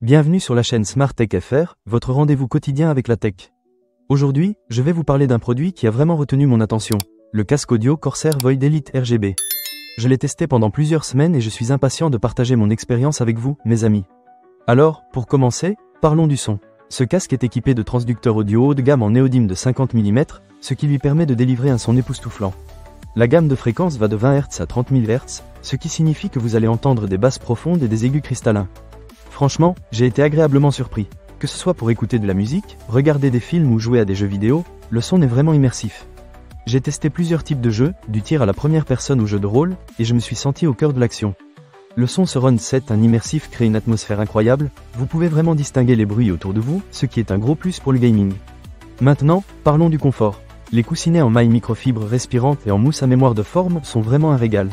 Bienvenue sur la chaîne Smart Tech FR, votre rendez-vous quotidien avec la tech. Aujourd'hui, je vais vous parler d'un produit qui a vraiment retenu mon attention, le casque audio Corsair Void Elite RGB. Je l'ai testé pendant plusieurs semaines et je suis impatient de partager mon expérience avec vous, mes amis. Alors, pour commencer, parlons du son. Ce casque est équipé de transducteurs audio haut de gamme en néodyme de 50 mm, ce qui lui permet de délivrer un son époustouflant. La gamme de fréquences va de 20 Hz à 30 000 Hz, ce qui signifie que vous allez entendre des basses profondes et des aigus cristallins. Franchement, j'ai été agréablement surpris. Que ce soit pour écouter de la musique, regarder des films ou jouer à des jeux vidéo, le son est vraiment immersif. J'ai testé plusieurs types de jeux, du tir à la première personne au jeu de rôle, et je me suis senti au cœur de l'action. Le son Surround 7, un immersif, crée une atmosphère incroyable, vous pouvez vraiment distinguer les bruits autour de vous, ce qui est un gros plus pour le gaming. Maintenant, parlons du confort. Les coussinets en maille microfibre respirante et en mousse à mémoire de forme sont vraiment un régal.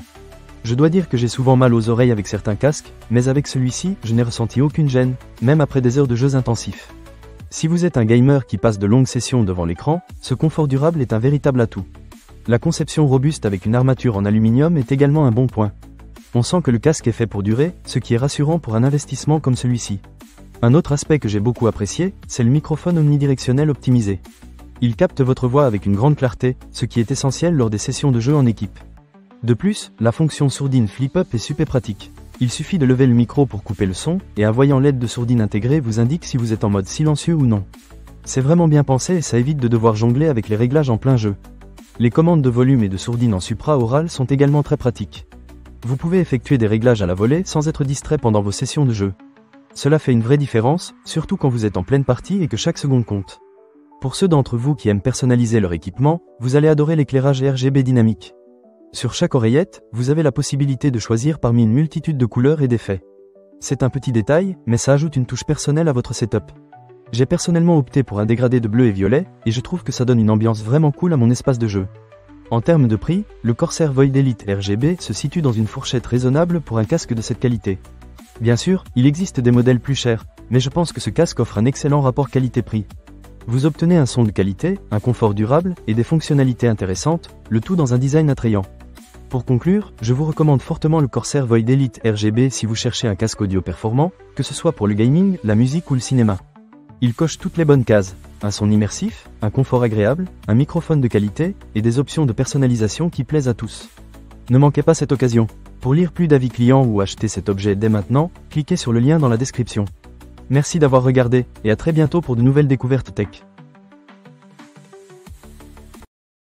Je dois dire que j'ai souvent mal aux oreilles avec certains casques, mais avec celui-ci, je n'ai ressenti aucune gêne, même après des heures de jeux intensifs. Si vous êtes un gamer qui passe de longues sessions devant l'écran, ce confort durable est un véritable atout. La conception robuste avec une armature en aluminium est également un bon point. On sent que le casque est fait pour durer, ce qui est rassurant pour un investissement comme celui-ci. Un autre aspect que j'ai beaucoup apprécié, c'est le microphone omnidirectionnel optimisé. Il capte votre voix avec une grande clarté, ce qui est essentiel lors des sessions de jeu en équipe. De plus, la fonction sourdine flip-up est super pratique. Il suffit de lever le micro pour couper le son, et un voyant LED de sourdine intégré vous indique si vous êtes en mode silencieux ou non. C'est vraiment bien pensé et ça évite de devoir jongler avec les réglages en plein jeu. Les commandes de volume et de sourdine en supra-oral sont également très pratiques. Vous pouvez effectuer des réglages à la volée sans être distrait pendant vos sessions de jeu. Cela fait une vraie différence, surtout quand vous êtes en pleine partie et que chaque seconde compte. Pour ceux d'entre vous qui aiment personnaliser leur équipement, vous allez adorer l'éclairage RGB dynamique. Sur chaque oreillette, vous avez la possibilité de choisir parmi une multitude de couleurs et d'effets. C'est un petit détail, mais ça ajoute une touche personnelle à votre setup. J'ai personnellement opté pour un dégradé de bleu et violet, et je trouve que ça donne une ambiance vraiment cool à mon espace de jeu. En termes de prix, le Corsair Void Elite RGB se situe dans une fourchette raisonnable pour un casque de cette qualité. Bien sûr, il existe des modèles plus chers, mais je pense que ce casque offre un excellent rapport qualité-prix. Vous obtenez un son de qualité, un confort durable, et des fonctionnalités intéressantes, le tout dans un design attrayant. Pour conclure, je vous recommande fortement le Corsair Void Elite RGB si vous cherchez un casque audio performant, que ce soit pour le gaming, la musique ou le cinéma. Il coche toutes les bonnes cases, un son immersif, un confort agréable, un microphone de qualité, et des options de personnalisation qui plaisent à tous. Ne manquez pas cette occasion. Pour lire plus d'avis clients ou acheter cet objet dès maintenant, cliquez sur le lien dans la description. Merci d'avoir regardé, et à très bientôt pour de nouvelles découvertes tech.